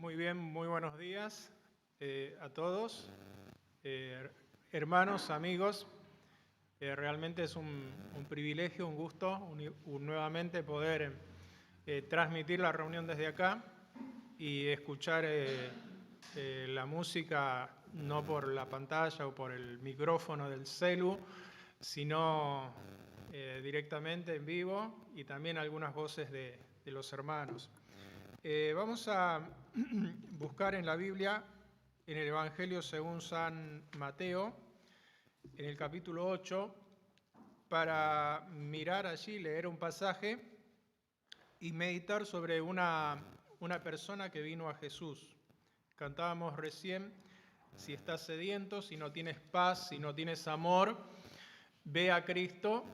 Muy bien, muy buenos días a todos, hermanos, amigos. Realmente es un privilegio, un gusto nuevamente poder transmitir la reunión desde acá y escuchar la música no por la pantalla o por el micrófono del celu, sino directamente en vivo y también algunas voces de los hermanos. Vamos a buscar en la Biblia, en el Evangelio según San Mateo, en el capítulo 8, para mirar allí, leer un pasaje y meditar sobre una persona que vino a Jesús. Cantábamos recién, si estás sediento, si no tienes paz, si no tienes amor, ve a Cristo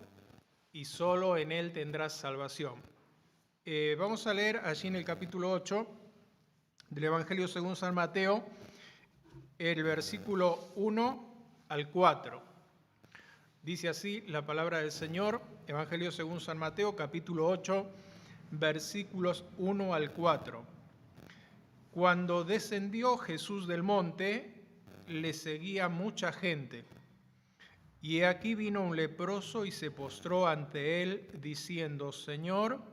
y solo en Él tendrás salvación. Vamos a leer allí en el capítulo 8 del Evangelio según San Mateo, el versículo 1 al 4. Dice así la palabra del Señor, Evangelio según San Mateo, capítulo 8, versículos 1 al 4. Cuando descendió Jesús del monte, le seguía mucha gente. Y he aquí vino un leproso y se postró ante él, diciendo: Señor,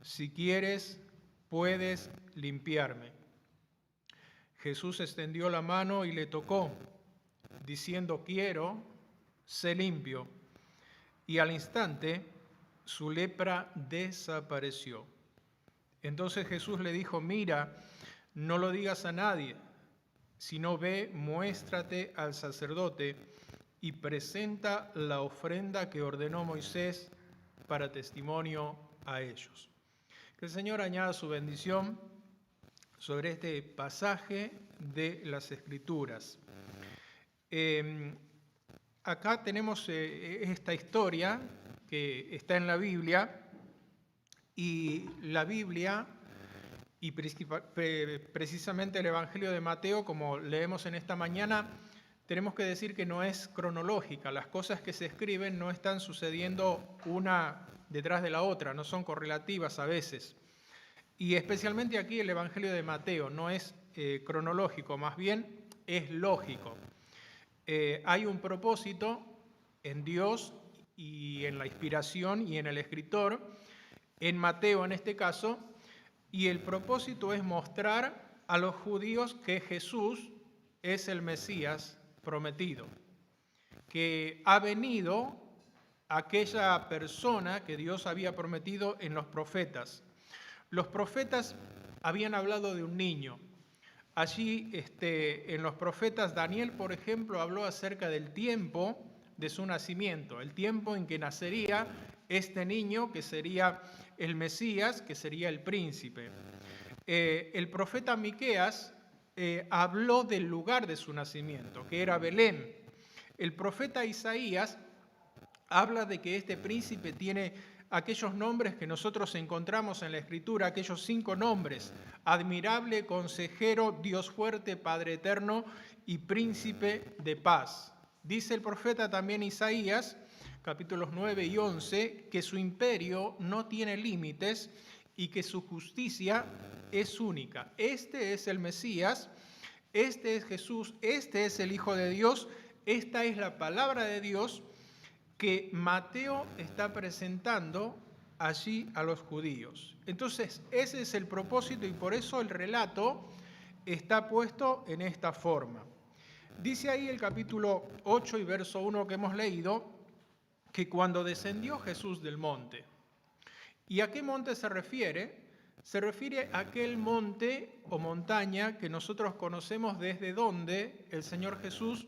si quieres, puedes limpiarme. Jesús extendió la mano y le tocó, diciendo: quiero, sé limpio. Y al instante su lepra desapareció. Entonces Jesús le dijo: mira, no lo digas a nadie, sino ve, muéstrate al sacerdote y presenta la ofrenda que ordenó Moisés para testimonio a ellos. Que el Señor añada su bendición sobre este pasaje de las Escrituras. Acá tenemos esta historia que está en la Biblia, y la Biblia, y precisamente el Evangelio de Mateo, como leemos en esta mañana, tenemos que decir que no es cronológica. Las cosas que se escriben no están sucediendo una detrás de la otra, no son correlativas a veces. Y especialmente aquí el Evangelio de Mateo no es cronológico, más bien es lógico. Hay un propósito en Dios y en la inspiración y en el escritor, en Mateo en este caso, y el propósito es mostrar a los judíos que Jesús es el Mesías prometido, que ha venido aquella persona que Dios había prometido en los profetas. Los profetas habían hablado de un niño. Allí en los profetas, Daniel, por ejemplo, habló acerca del tiempo de su nacimiento, el tiempo en que nacería este niño que sería el Mesías, que sería el príncipe. El profeta Miqueas habló del lugar de su nacimiento, que era Belén. El profeta Isaías habla de que este príncipe tiene aquellos nombres que nosotros encontramos en la Escritura, aquellos 5 nombres: admirable, consejero, Dios fuerte, Padre eterno y príncipe de paz. Dice el profeta también Isaías, capítulos 9 y 11, que su imperio no tiene límites y que su justicia es única. Este es el Mesías, este es Jesús, este es el Hijo de Dios, esta es la palabra de Dios que Mateo está presentando allí a los judíos. Entonces, ese es el propósito y por eso el relato está puesto en esta forma. Dice ahí el capítulo 8 y verso 1 que hemos leído, que cuando descendió Jesús del monte. ¿Y a qué monte se refiere? Se refiere a aquel monte o montaña que nosotros conocemos desde donde el Señor Jesús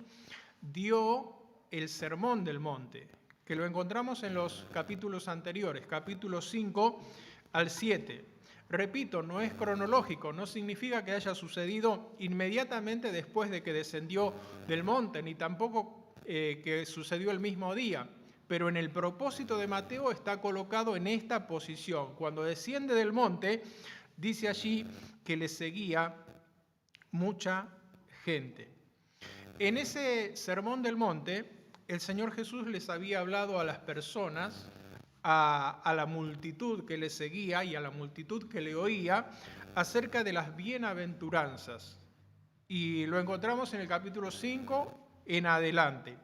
dio el sermón del monte, que lo encontramos en los capítulos anteriores, capítulos 5 al 7. Repito, no es cronológico, no significa que haya sucedido inmediatamente después de que descendió del monte, ni tampoco que sucedió el mismo día, pero en el propósito de Mateo está colocado en esta posición. Cuando desciende del monte, dice allí que le seguía mucha gente. En ese sermón del monte, el Señor Jesús les había hablado a las personas a la multitud que le seguía y a la multitud que le oía acerca de las bienaventuranzas. Y lo encontramos en el capítulo 5 en adelante.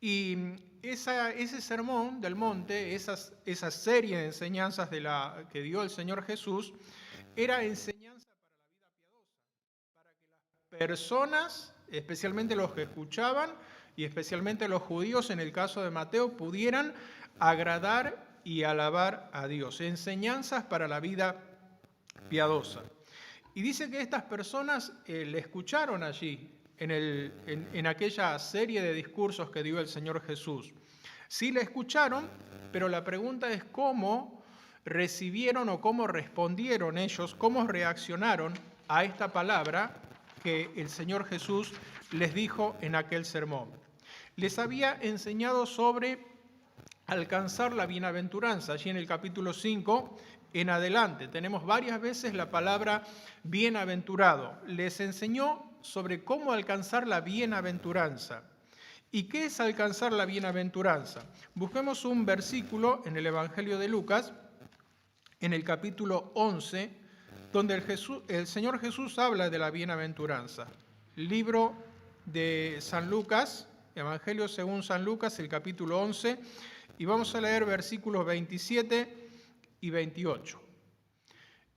Y ese sermón del monte, esa serie de enseñanzas que dio el Señor Jesús, era enseñanza para la vida piadosa, para que las personas, especialmente los que escuchaban y especialmente los judíos, en el caso de Mateo, pudieran agradar y alabar a Dios. Enseñanzas para la vida piadosa. Y dice que estas personas le escucharon allí, en aquella serie de discursos que dio el Señor Jesús. Sí le escucharon, pero la pregunta es cómo recibieron o cómo respondieron ellos, cómo reaccionaron a esta palabra que el Señor Jesús les dijo en aquel sermón. Les había enseñado sobre alcanzar la bienaventuranza. Allí en el capítulo 5 en adelante tenemos varias veces la palabra bienaventurado. Les enseñó sobre cómo alcanzar la bienaventuranza. ¿Y qué es alcanzar la bienaventuranza? Busquemos un versículo en el Evangelio de Lucas, en el capítulo 11, donde el Señor Jesús habla de la bienaventuranza. Libro de San Lucas, Evangelio según San Lucas, el capítulo 11, y vamos a leer versículos 27 y 28.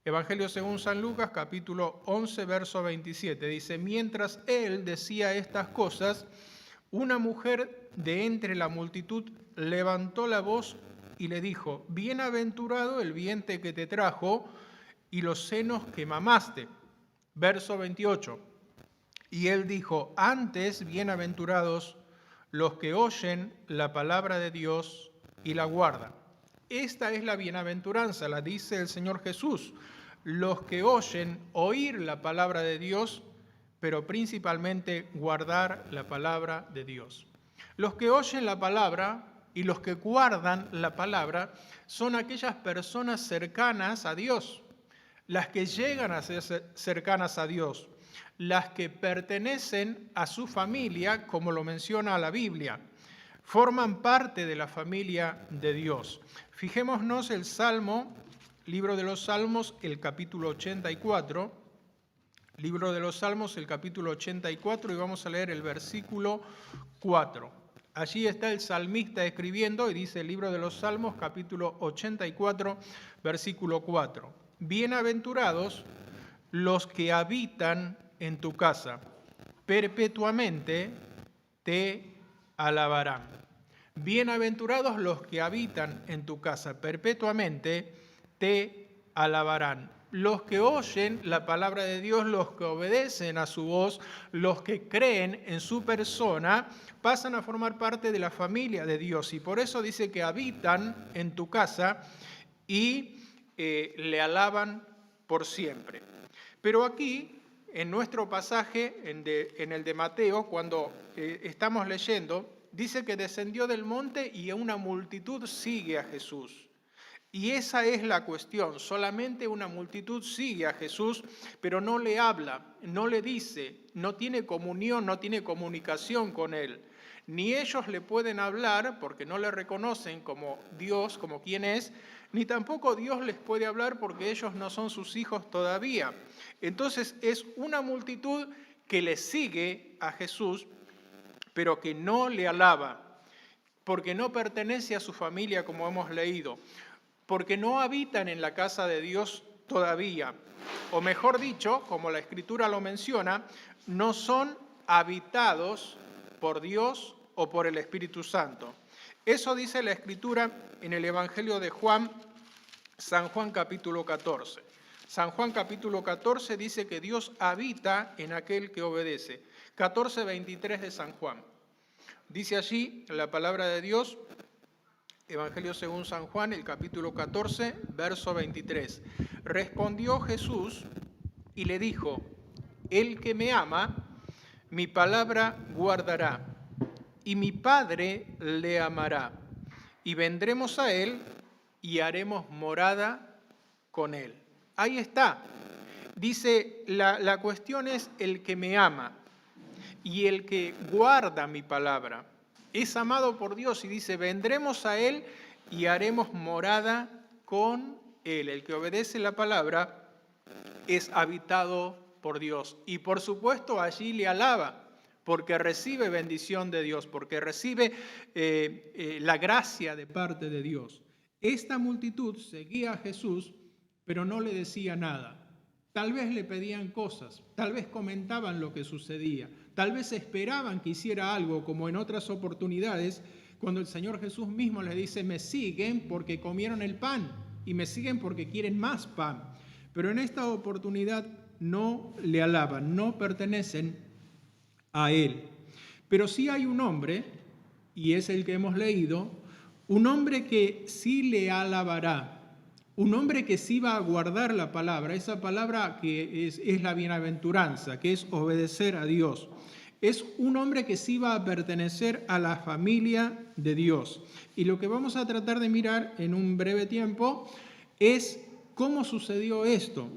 Evangelio según San Lucas, capítulo 11, verso 27, dice: mientras él decía estas cosas, una mujer de entre la multitud levantó la voz y le dijo: bienaventurado el vientre que te trajo y los senos que mamaste. Verso 28. Y él dijo: antes bienaventurados los que oyen la palabra de Dios y la guardan. Esta es la bienaventuranza, la dice el Señor Jesús. Los que oír la palabra de Dios, pero principalmente guardar la palabra de Dios. Los que oyen la palabra y los que guardan la palabra son aquellas personas cercanas a Dios, las que llegan a ser cercanas a Dios, las que pertenecen a su familia, como lo menciona la Biblia, forman parte de la familia de Dios. Fijémonos el Salmo, libro de los Salmos, el capítulo 84, libro de los Salmos, el capítulo 84, y vamos a leer el versículo 4. Allí está el salmista escribiendo y dice el libro de los Salmos, capítulo 84, versículo 4. Bienaventurados los que habitan en tu casa, perpetuamente te alabarán. Bienaventurados los que habitan en tu casa, perpetuamente te alabarán. Los que oyen la palabra de Dios, los que obedecen a su voz, los que creen en su persona, pasan a formar parte de la familia de Dios. Y por eso dice que habitan en tu casa y le alaban por siempre. Pero aquí, en nuestro pasaje, en el de Mateo, cuando estamos leyendo, dice que descendió del monte y una multitud sigue a Jesús. Y esa es la cuestión, solamente una multitud sigue a Jesús, pero no le habla, no le dice, no tiene comunión, no tiene comunicación con él. Ni ellos le pueden hablar porque no le reconocen como Dios, como quien es, ni tampoco Dios les puede hablar porque ellos no son sus hijos todavía. Entonces es una multitud que le sigue a Jesús, pero que no le alaba, porque no pertenece a su familia como hemos leído, porque no habitan en la casa de Dios todavía, o mejor dicho, como la Escritura lo menciona, no son habitados por Dios o por el Espíritu Santo. Eso dice la Escritura en el Evangelio de Juan, San Juan capítulo 14. San Juan capítulo 14 dice que Dios habita en aquel que obedece. 14:23 de San Juan. Dice allí la palabra de Dios, Evangelio según San Juan, el capítulo 14, verso 23. Respondió Jesús y le dijo: el que me ama, mi palabra guardará, y mi Padre le amará, y vendremos a él y haremos morada con él. Ahí está. Dice, la cuestión es el que me ama y el que guarda mi palabra. Es amado por Dios y dice, vendremos a él y haremos morada con él. El que obedece la palabra es habitado por Dios. Y por supuesto allí le alaba, porque recibe bendición de Dios, porque recibe la gracia de parte de Dios. Esta multitud seguía a Jesús, pero no le decía nada. Tal vez le pedían cosas, tal vez comentaban lo que sucedía, tal vez esperaban que hiciera algo, como en otras oportunidades, cuando el Señor Jesús mismo les dice, me siguen porque comieron el pan y me siguen porque quieren más pan. Pero en esta oportunidad no le alaban, no pertenecen a él. Pero sí hay un hombre, y es el que hemos leído, un hombre que sí le alabará, un hombre que sí va a guardar la palabra, esa palabra que es la bienaventuranza, que es obedecer a Dios. Es un hombre que sí va a pertenecer a la familia de Dios. Y lo que vamos a tratar de mirar en un breve tiempo es cómo sucedió esto,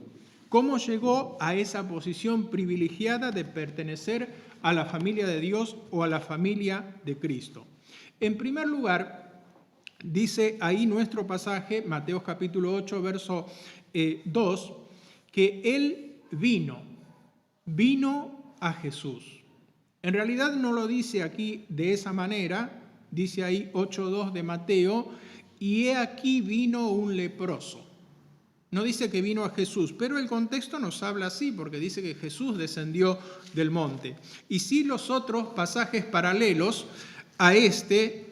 cómo llegó a esa posición privilegiada de pertenecer a la familia de Dios o a la familia de Cristo. En primer lugar, dice ahí nuestro pasaje, Mateo capítulo 8, verso 2, que él vino a Jesús. En realidad no lo dice aquí de esa manera, dice ahí 8.2 de Mateo, y he aquí vino un leproso. No dice que vino a Jesús, pero el contexto nos habla así, porque dice que Jesús descendió del monte. Y sí los otros pasajes paralelos a este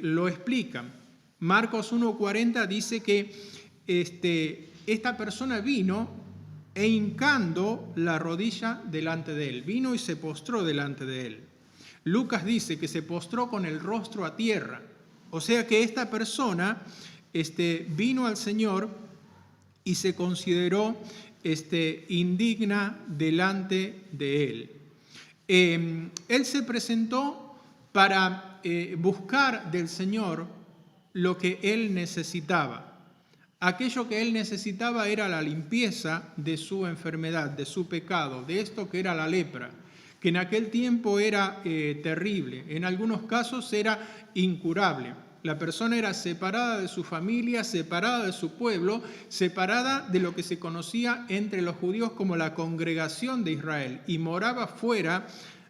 lo explican. Marcos 1.40 dice que esta persona vino e hincando la rodilla delante de él. Vino y se postró delante de él. Lucas dice que se postró con el rostro a tierra. O sea que esta persona vino al Señor y se consideró indigna delante de él. Él se presentó para buscar del Señor lo que él necesitaba. Aquello que él necesitaba era la limpieza de su enfermedad, de su pecado, de esto que era la lepra, que en aquel tiempo era terrible, en algunos casos era incurable. La persona era separada de su familia, separada de su pueblo, separada de lo que se conocía entre los judíos como la congregación de Israel y moraba fuera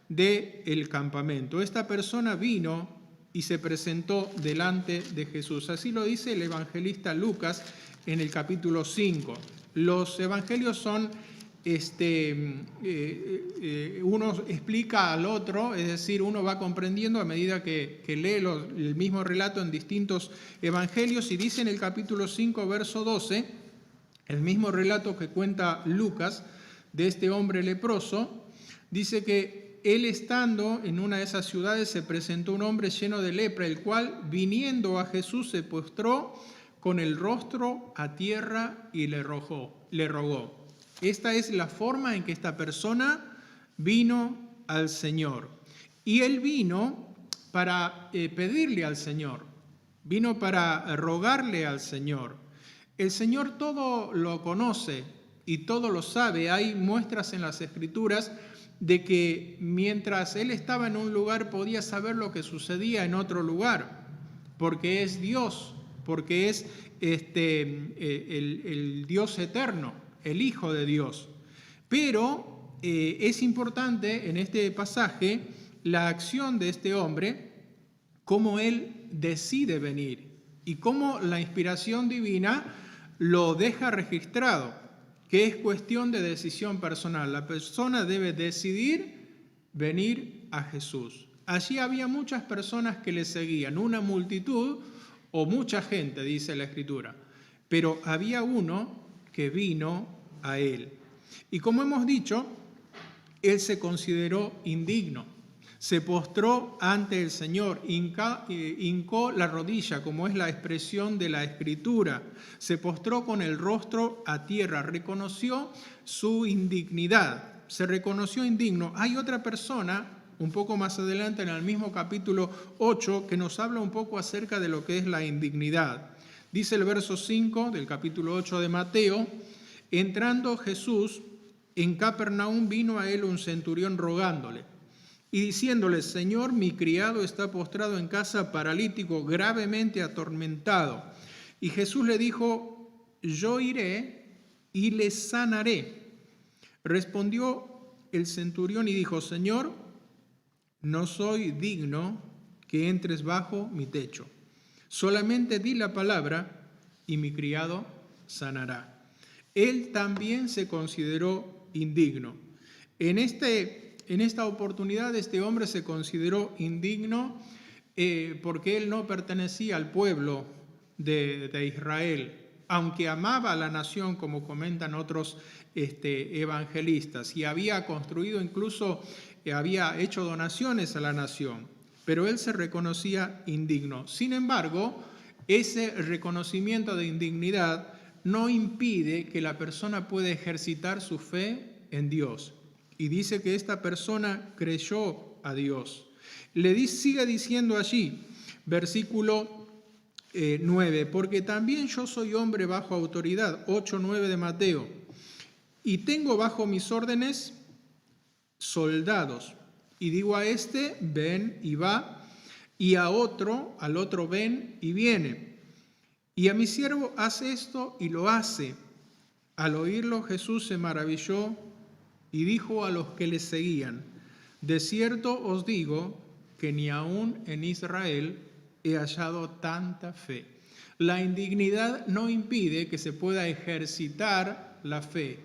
del campamento. Esta persona vino y se presentó delante de Jesús. Así lo dice el evangelista Lucas en el capítulo 5. Los evangelios son, uno explica al otro, es decir, uno va comprendiendo a medida que lee el mismo relato en distintos evangelios, y dice en el capítulo 5, verso 12, el mismo relato que cuenta Lucas de este hombre leproso, dice que él estando en una de esas ciudades se presentó un hombre lleno de lepra, el cual viniendo a Jesús se postró con el rostro a tierra y le rogó. Esta es la forma en que esta persona vino al Señor. Y él vino para pedirle al Señor, vino para rogarle al Señor. El Señor todo lo conoce y todo lo sabe. Hay muestras en las Escrituras de que mientras él estaba en un lugar podía saber lo que sucedía en otro lugar, porque es Dios, porque es el Dios eterno, el Hijo de Dios. Pero es importante en este pasaje la acción de este hombre, cómo él decide venir y cómo la inspiración divina lo deja registrado, que es cuestión de decisión personal. La persona debe decidir venir a Jesús. Allí había muchas personas que le seguían, una multitud o mucha gente, dice la Escritura, pero había uno que vino a él. Y como hemos dicho, él se consideró indigno, se postró ante el Señor, hincó la rodilla, como es la expresión de la Escritura, se postró con el rostro a tierra, reconoció su indignidad, se reconoció indigno. Hay otra persona, un poco más adelante en el mismo capítulo 8, que nos habla un poco acerca de lo que es la indignidad. Dice el verso 5 del capítulo 8 de Mateo, entrando Jesús en Capernaum, vino a él un centurión rogándole y diciéndole: Señor, mi criado está postrado en casa, paralítico, gravemente atormentado. Y Jesús le dijo: yo iré y le sanaré. Respondió el centurión y dijo: Señor, no soy digno que entres bajo mi techo. Solamente di la palabra y mi criado sanará. Él también se consideró indigno. En esta oportunidad este hombre se consideró indigno porque él no pertenecía al pueblo de Israel, aunque amaba a la nación, como comentan otros evangelistas, y había construido incluso, había hecho donaciones a la nación, pero él se reconocía indigno. Sin embargo, ese reconocimiento de indignidad no impide que la persona pueda ejercitar su fe en Dios. Y dice que esta persona creyó a Dios. Sigue diciendo allí, versículo 9, porque también yo soy hombre bajo autoridad, 8:9 de Mateo, y tengo bajo mis órdenes soldados, y digo a este: ven y va, y al otro: ven y viene, y a mi siervo: haz esto, y lo hace. Al oírlo Jesús se maravilló y dijo a los que le seguían: de cierto os digo que ni aun en Israel he hallado tanta fe. La indignidad no impide que se pueda ejercitar la fe,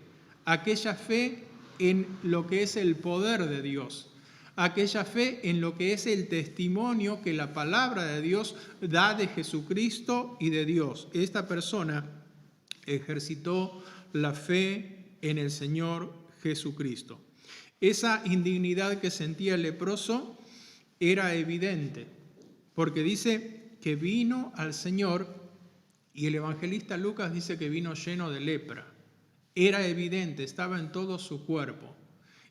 aquella fe en lo que es el poder de Dios, aquella fe en lo que es el testimonio que la palabra de Dios da de Jesucristo y de Dios. Esta persona ejercitó la fe en el Señor Jesucristo. Esa indignidad que sentía el leproso era evidente, porque dice que vino al Señor, y el evangelista Lucas dice que vino lleno de lepra. Era evidente, estaba en todo su cuerpo,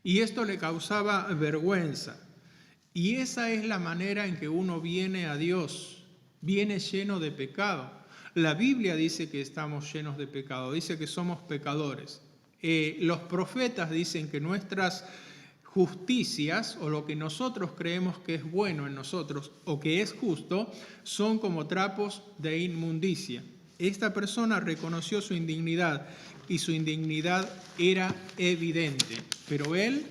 y esto le causaba vergüenza. Y esa es la manera en que uno viene a Dios, viene lleno de pecado. La Biblia dice que estamos llenos de pecado, dice que somos pecadores. Los profetas dicen que nuestras justicias, o lo que nosotros creemos que es bueno en nosotros o que es justo, son como trapos de inmundicia. Esta persona reconoció su indignidad y su indignidad era evidente, pero él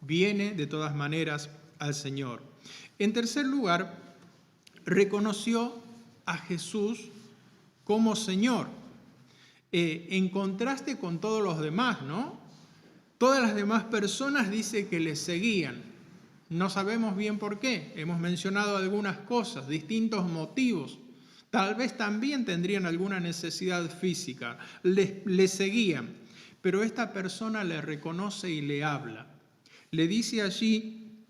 viene de todas maneras al Señor. En tercer lugar, reconoció a Jesús como Señor, en contraste con todos los demás, ¿no? Todas las demás personas dice que le seguían. No sabemos bien por qué. Hemos mencionado algunas cosas, distintos motivos. Tal vez también tendrían alguna necesidad física. Le seguían. Pero esta persona le reconoce y le habla. Le dice allí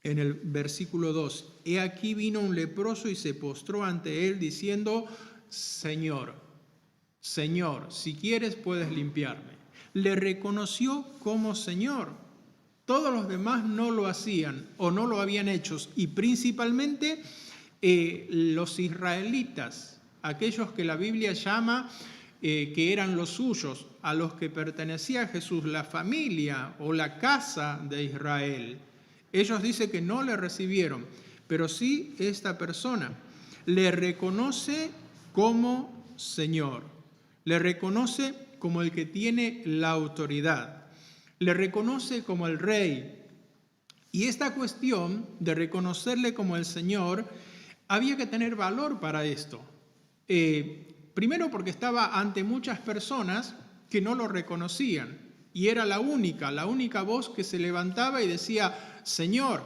en el versículo 2: he aquí vino un leproso y se postró ante él diciendo: Señor, Señor, si quieres puedes limpiarme. Le reconoció como Señor. Todos los demás no lo hacían o no lo habían hecho, y principalmente los israelitas, aquellos que la Biblia llama que eran los suyos, a los que pertenecía Jesús, la familia o la casa de Israel. Ellos dicen que no le recibieron, pero sí esta persona le reconoce como Señor, le reconoce como el que tiene la autoridad, le reconoce como el Rey. Y esta cuestión de reconocerle como el Señor, había que tener valor para esto. Primero porque estaba ante muchas personas que no lo reconocían, y era la única voz que se levantaba y decía: Señor,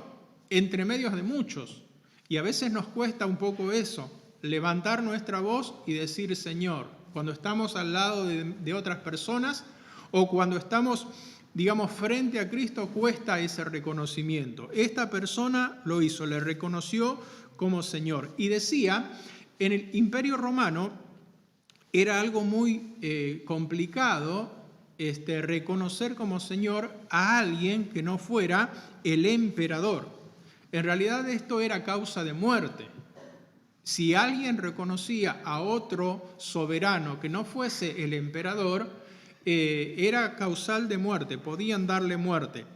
entre medios de muchos. Y a veces nos cuesta un poco eso, levantar nuestra voz y decir Señor, cuando estamos al lado de otras personas o cuando estamos, digamos, frente a Cristo, cuesta ese reconocimiento. Esta persona lo hizo, le reconoció como Señor. Y decía, en el Imperio Romano era algo muy complicado reconocer como Señor a alguien que no fuera el emperador. En realidad esto era causa de muerte. Si alguien reconocía a otro soberano que no fuese el emperador, era causal de muerte, podían darle muerte.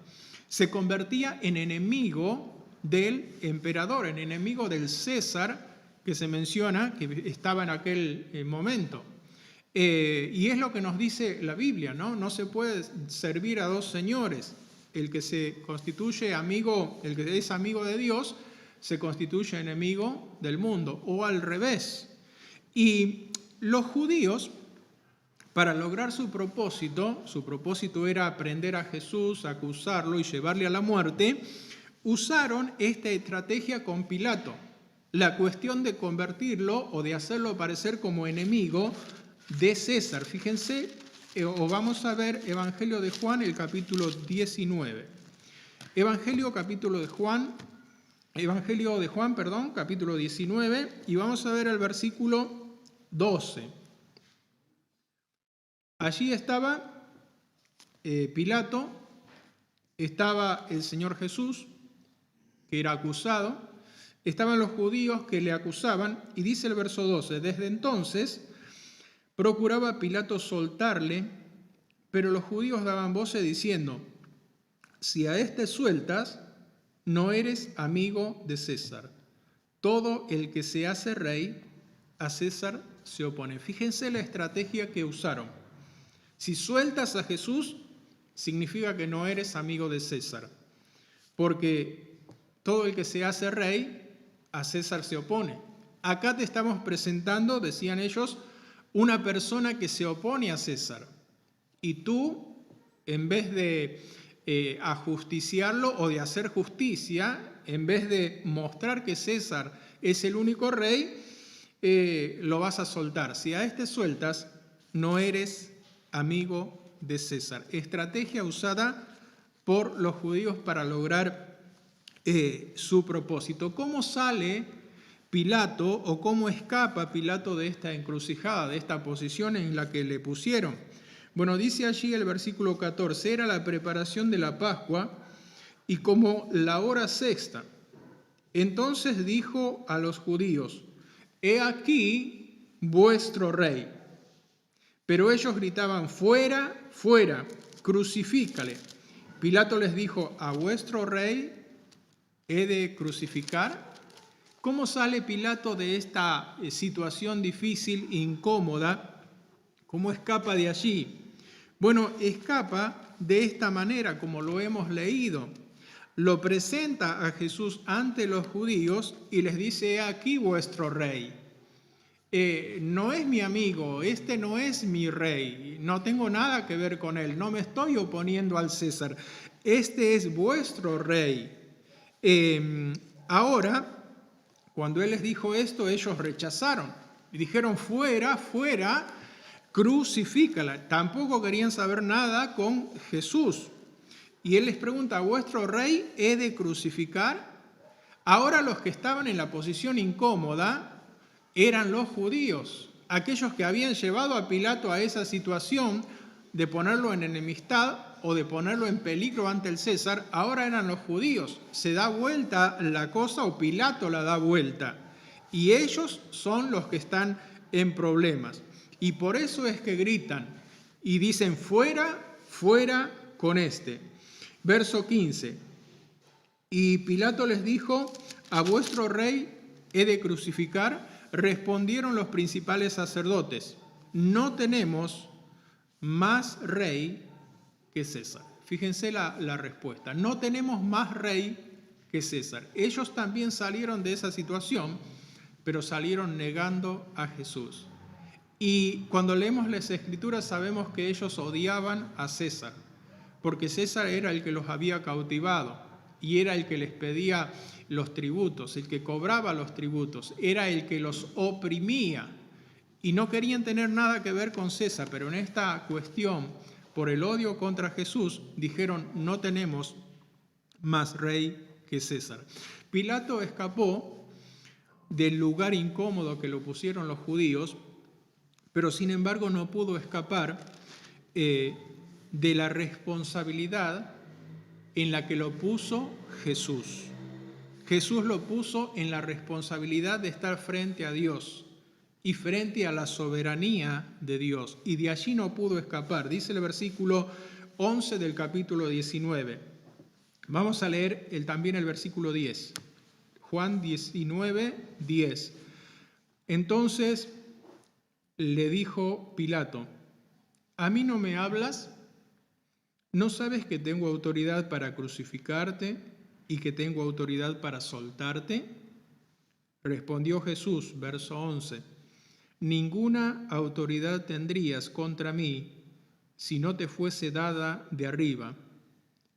se convertía en enemigo del emperador, en enemigo del César, que se menciona que estaba en aquel momento. Y es lo que nos dice la Biblia, ¿no? No se puede servir a dos señores. El que se constituye amigo, el que es amigo de Dios, se constituye enemigo del mundo, o al revés. Y los judíos, para lograr su propósito era aprender a Jesús, acusarlo y llevarle a la muerte, usaron esta estrategia con Pilato, la cuestión de convertirlo o de hacerlo parecer como enemigo de César. Fíjense, o vamos a ver Evangelio de Juan, el capítulo 19. Evangelio de Juan, capítulo 19, y vamos a ver el versículo 12. Allí estaba Pilato, estaba el Señor Jesús, que era acusado, estaban los judíos que le acusaban, y dice el verso 12, desde entonces procuraba Pilato soltarle, pero los judíos daban voces diciendo, si a este sueltas, no eres amigo de César. Todo el que se hace rey, a César se opone. Fíjense la estrategia que usaron. Si sueltas a Jesús, significa que no eres amigo de César, porque todo el que se hace rey, a César se opone. Acá te estamos presentando, decían ellos, una persona que se opone a César. Y tú, en vez de ajusticiarlo o de hacer justicia, en vez de mostrar que César es el único rey, lo vas a soltar. Si a este sueltas, no eres amigo de César. Estrategia usada por los judíos para lograr su propósito. ¿Cómo sale Pilato o cómo escapa Pilato de esta encrucijada, de esta posición en la que le pusieron? Bueno, dice allí el versículo 14, era la preparación de la Pascua y como la hora sexta. Entonces dijo a los judíos, he aquí vuestro rey. Pero ellos gritaban, fuera, fuera, crucifícale. Pilato les dijo, ¿a vuestro rey he de crucificar? ¿Cómo sale Pilato de esta situación difícil, incómoda? ¿Cómo escapa de allí? Bueno, escapa de esta manera, como lo hemos leído. Lo presenta a Jesús ante los judíos y les dice, aquí vuestro rey. No es mi amigo, este no es mi rey, no tengo nada que ver con él, no me estoy oponiendo al César, este es vuestro rey. Ahora, cuando él les dijo esto, ellos rechazaron y dijeron, fuera, fuera, crucifícala. Tampoco querían saber nada con Jesús. Y él les pregunta, ¿vuestro rey he de crucificar? Ahora los que estaban en la posición incómoda eran los judíos, aquellos que habían llevado a Pilato a esa situación de ponerlo en enemistad o de ponerlo en peligro ante el César, ahora eran los judíos. Se da vuelta la cosa o Pilato la da vuelta. Y ellos son los que están en problemas. Y por eso es que gritan y dicen, fuera, fuera con este. Verso 15. Y Pilato les dijo, ¿a vuestro rey he de crucificar? Respondieron los principales sacerdotes, no tenemos más rey que César. Fíjense la respuesta, no tenemos más rey que César. Ellos también salieron de esa situación, pero salieron negando a Jesús. Y cuando leemos las Escrituras sabemos que ellos odiaban a César, porque César era el que los había cautivado y era el que les pedía los tributos, el que cobraba los tributos, era el que los oprimía y no querían tener nada que ver con César, pero en esta cuestión, por el odio contra Jesús, dijeron, no tenemos más rey que César. Pilato escapó del lugar incómodo que lo pusieron los judíos, pero sin embargo no pudo escapar de la responsabilidad en la que lo puso Jesús. Jesús lo puso en la responsabilidad de estar frente a Dios y frente a la soberanía de Dios, y de allí no pudo escapar. Dice el versículo 11 del capítulo 19, Vamos a leer también el versículo 10. Juan 19, 10. Entonces le dijo Pilato: ¿a mí no me hablas? ¿No sabes que tengo autoridad para crucificarte y que tengo autoridad para soltarte? Respondió Jesús, verso 11: ninguna autoridad tendrías contra mí si no te fuese dada de arriba.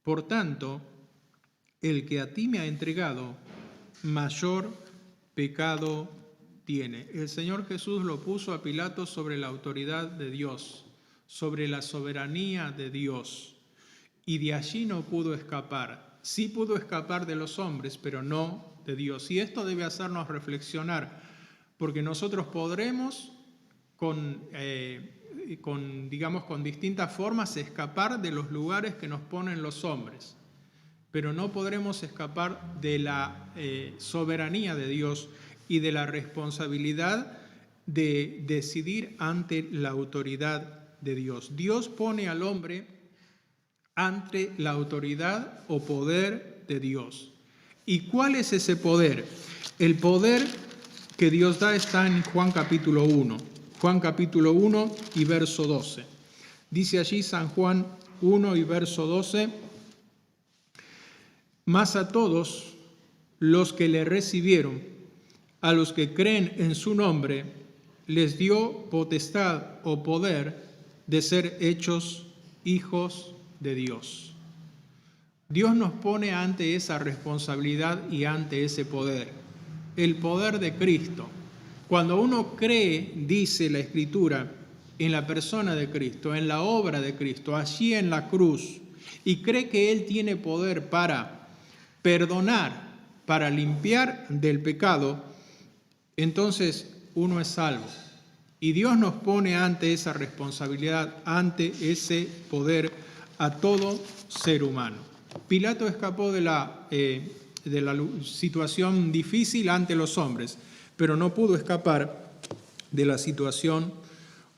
Por tanto, el que a ti me ha entregado, mayor pecado tiene. El Señor Jesús lo puso a Pilato sobre la autoridad de Dios, sobre la soberanía de Dios, y de allí no pudo escapar. Sí pudo escapar de los hombres, pero no de Dios. Y esto debe hacernos reflexionar, porque nosotros podremos con distintas formas escapar de los lugares que nos ponen los hombres, pero no podremos escapar de la soberanía de Dios y de la responsabilidad de decidir ante la autoridad de Dios. Dios pone al hombre ante la autoridad o poder de Dios. ¿Y cuál es ese poder? El poder que Dios da está en Juan capítulo 1. Juan capítulo 1 y verso 12. Dice allí San Juan 1 y verso 12: mas a todos los que le recibieron, a los que creen en su nombre, les dio potestad o poder de ser hechos hijos de Dios. Dios nos pone ante esa responsabilidad y ante ese poder, el poder de Cristo. Cuando uno cree, dice la Escritura, en la persona de Cristo, en la obra de Cristo, allí en la cruz, y cree que Él tiene poder para perdonar, para limpiar del pecado, entonces uno es salvo. Y Dios nos pone ante esa responsabilidad, ante ese poder a todo ser humano. Pilato escapó de la situación difícil ante los hombres, pero no pudo escapar de la situación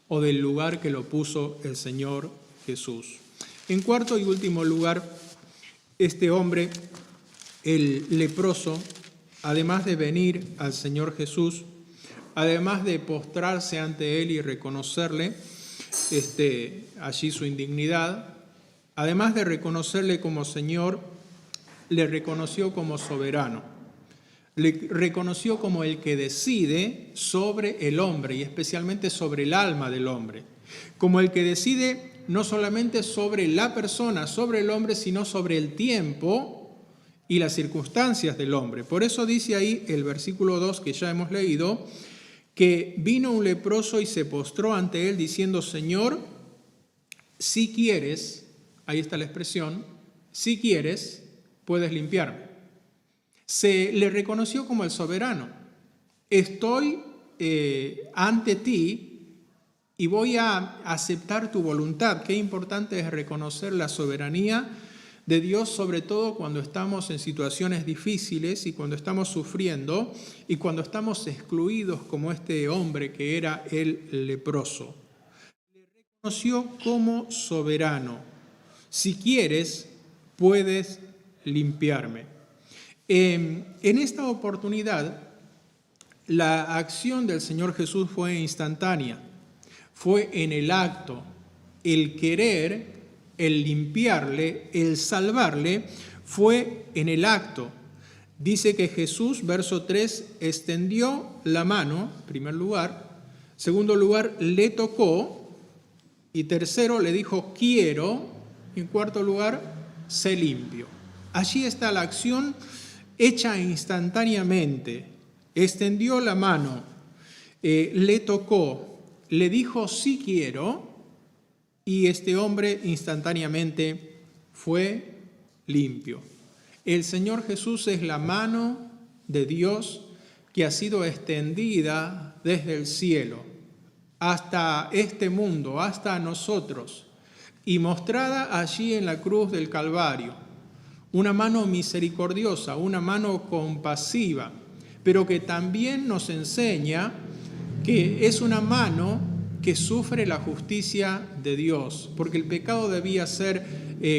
o del lugar que lo puso el Señor Jesús. En cuarto y último lugar, este hombre, el leproso, además de venir al Señor Jesús, además de postrarse ante Él y reconocerle allí su indignidad, además de reconocerle como Señor, le reconoció como soberano. Le reconoció como el que decide sobre el hombre y especialmente sobre el alma del hombre. Como el que decide no solamente sobre la persona, sobre el hombre, sino sobre el tiempo y las circunstancias del hombre. Por eso dice ahí el versículo 2 que ya hemos leído, que vino un leproso y se postró ante él diciendo: Señor, si quieres, ahí está la expresión, si quieres, puedes limpiarme. Se le reconoció como el soberano. Estoy ante ti y voy a aceptar tu voluntad. Qué importante es reconocer la soberanía de Dios, sobre todo cuando estamos en situaciones difíciles y cuando estamos sufriendo y cuando estamos excluidos como este hombre que era el leproso. Le reconoció como soberano. Si quieres, puedes limpiarme. En esta oportunidad, la acción del Señor Jesús fue instantánea, fue en el acto, el querer, el limpiarle, el salvarle, fue en el acto. Dice que Jesús, verso 3, extendió la mano, en primer lugar, segundo lugar, le tocó, y tercero, le dijo, quiero, en cuarto lugar, sé limpio. Allí está la acción hecha instantáneamente. Extendió la mano, le tocó, le dijo sí quiero, y este hombre instantáneamente fue limpio. El Señor Jesús es la mano de Dios que ha sido extendida desde el cielo hasta este mundo, hasta nosotros, y mostrada allí en la cruz del Calvario. Una mano misericordiosa, una mano compasiva, pero que también nos enseña que es una mano que sufre la justicia de Dios, porque el pecado debía ser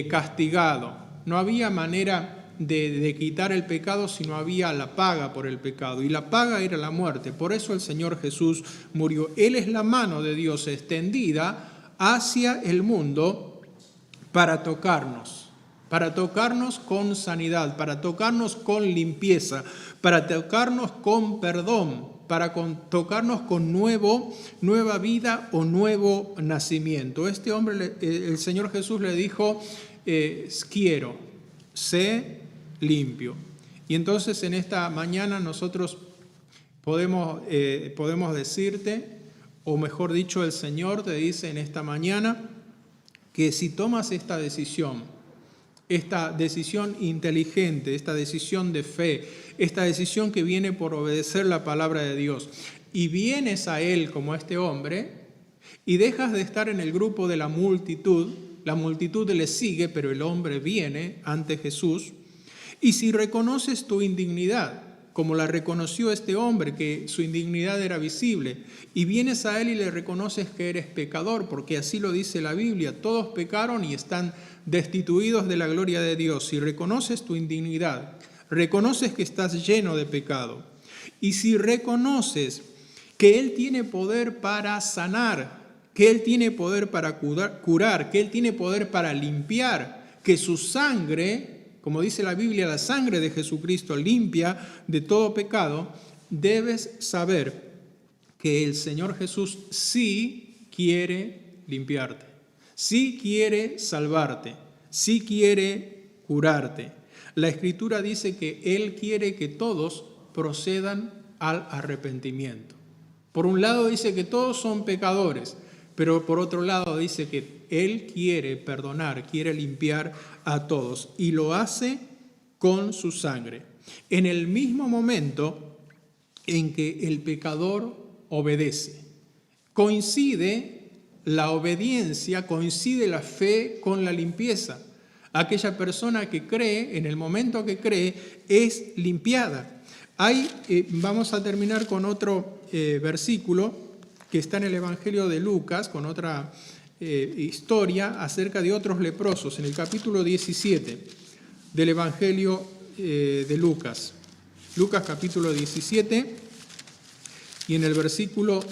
castigado. no había manera de quitar el pecado, sino había la paga por el pecado, y la paga era la muerte. Por eso el Señor Jesús murió. Él es la mano de Dios extendida hacia el mundo para tocarnos con sanidad, para tocarnos con limpieza, para tocarnos con perdón, para tocarnos con nueva vida o nuevo nacimiento. Este hombre, el Señor Jesús le dijo, quiero, sé limpio. Y entonces en esta mañana nosotros podemos decirte, o mejor dicho, el Señor te dice en esta mañana, que si tomas esta decisión inteligente, esta decisión de fe, esta decisión que viene por obedecer la palabra de Dios, y vienes a Él como este hombre, y dejas de estar en el grupo de la multitud le sigue, pero el hombre viene ante Jesús, y si reconoces tu indignidad, como la reconoció este hombre, que su indignidad era visible, y vienes a Él y le reconoces que eres pecador, porque así lo dice la Biblia, todos pecaron y están destituidos de la gloria de Dios. Si reconoces tu indignidad, reconoces que estás lleno de pecado, y si reconoces que Él tiene poder para sanar, que Él tiene poder para curar, que Él tiene poder para limpiar, que su sangre, como dice la Biblia, la sangre de Jesucristo limpia de todo pecado, debes saber que el Señor Jesús sí quiere limpiarte, sí quiere salvarte, sí quiere curarte. La Escritura dice que Él quiere que todos procedan al arrepentimiento. Por un lado dice que todos son pecadores, pero por otro lado dice que Él quiere perdonar, quiere limpiar a todos, y lo hace con su sangre. En el mismo momento en que el pecador obedece, coincide la obediencia, coincide la fe con la limpieza. Aquella persona que cree, en el momento que cree, es limpiada. Vamos a terminar con otro versículo que está en el Evangelio de Lucas, con otra historia acerca de otros leprosos, en el capítulo 17 del Evangelio de Lucas. Lucas capítulo 17, y en el versículo,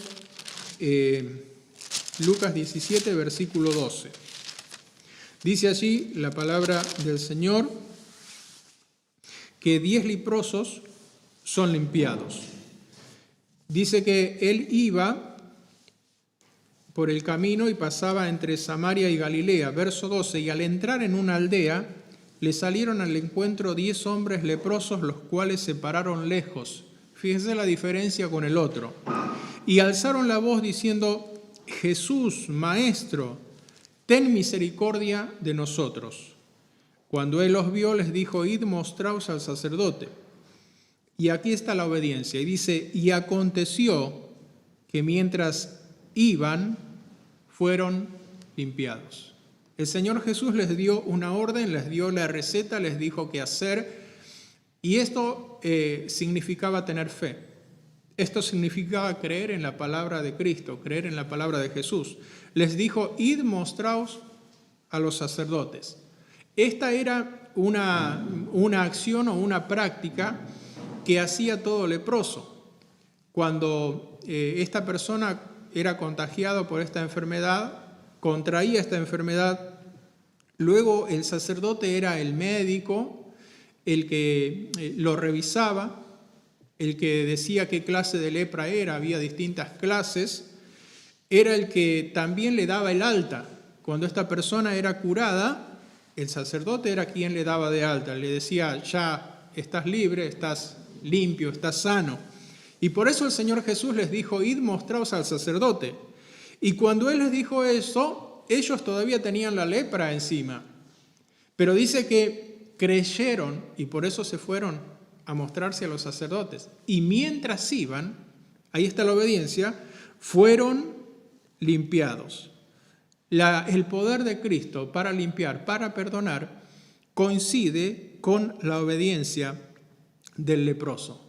Lucas 17, versículo 12. Dice allí la palabra del Señor que 10 leprosos son limpiados. Dice que él iba por el camino y pasaba entre Samaria y Galilea. Verso 12, y al entrar en una aldea, le salieron al encuentro 10 hombres leprosos, los cuales se pararon lejos. Fíjense la diferencia con el otro. Y alzaron la voz diciendo, Jesús, Maestro, ten misericordia de nosotros. Cuando él los vio, les dijo, id mostraos al sacerdote. Y aquí está la obediencia. Y dice, y aconteció que mientras iban, fueron limpiados. El Señor Jesús les dio una orden, les dio la receta, les dijo qué hacer, y esto significaba tener fe. Esto significaba creer en la palabra de Cristo, creer en la palabra de Jesús. Les dijo, id mostraos a los sacerdotes. Esta era una acción o una práctica que hacía todo leproso. Cuando esta persona era contagiado por esta enfermedad, contraía esta enfermedad, luego el sacerdote era el médico, el que lo revisaba, el que decía qué clase de lepra era, había distintas clases, era el que también le daba el alta. Cuando esta persona era curada, el sacerdote era quien le daba de alta, le decía, ya estás libre, estás limpio, estás sano. Y por eso el Señor Jesús les dijo, id mostraos al sacerdote. Y cuando Él les dijo eso, ellos todavía tenían la lepra encima. Pero dice que creyeron y por eso se fueron a mostrarse a los sacerdotes. Y mientras iban, ahí está la obediencia, fueron limpiados. El poder de Cristo para limpiar, para perdonar, coincide con la obediencia del leproso.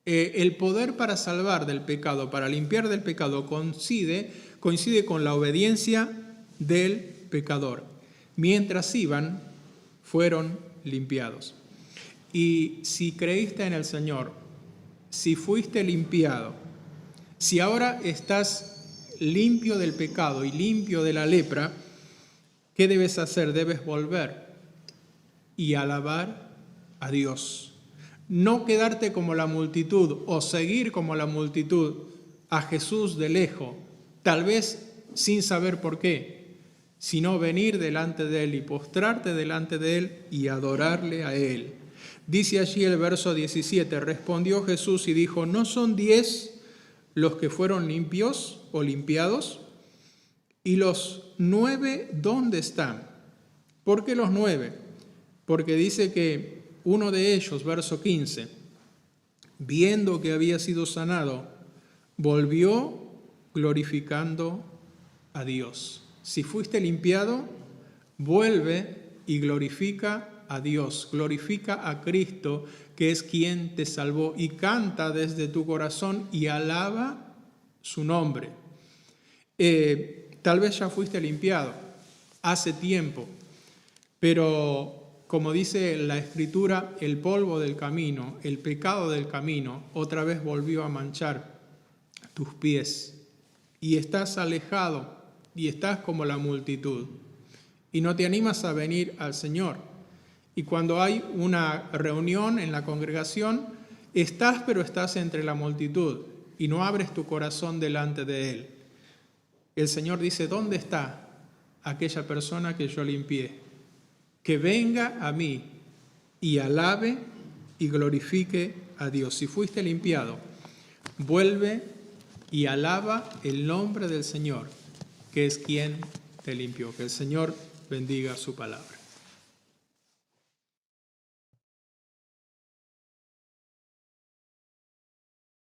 El poder para salvar del pecado, para limpiar del pecado, coincide con la obediencia del pecador. Mientras iban, fueron limpiados. Y si creíste en el Señor, si fuiste limpiado, si ahora estás limpio del pecado y limpio de la lepra, ¿qué debes hacer? Debes volver y alabar a Dios. No quedarte como la multitud o seguir como la multitud a Jesús de lejos, tal vez sin saber por qué, sino venir delante de Él y postrarte delante de Él y adorarle a Él. Dice allí el verso 17, respondió Jesús y dijo, ¿no son 10 los que fueron limpios o limpiados? ¿Y los 9 dónde están? ¿Por qué los 9? Porque dice que uno de ellos, verso 15, viendo que había sido sanado, volvió glorificando a Dios. Si fuiste limpiado, vuelve y glorifica a Dios, glorifica a Cristo, que es quien te salvó, y canta desde tu corazón y alaba su nombre. Tal vez ya fuiste limpiado hace tiempo, pero como dice la Escritura, el polvo del camino, el pecado del camino, otra vez volvió a manchar tus pies, y estás alejado, y estás como la multitud, y no te animas a venir al Señor. Y cuando hay una reunión en la congregación, pero estás entre la multitud, y no abres tu corazón delante de Él. El Señor dice, ¿dónde está aquella persona que yo limpié? Que venga a mí y alabe y glorifique a Dios. Si fuiste limpiado, vuelve y alaba el nombre del Señor, que es quien te limpió. Que el Señor bendiga su palabra.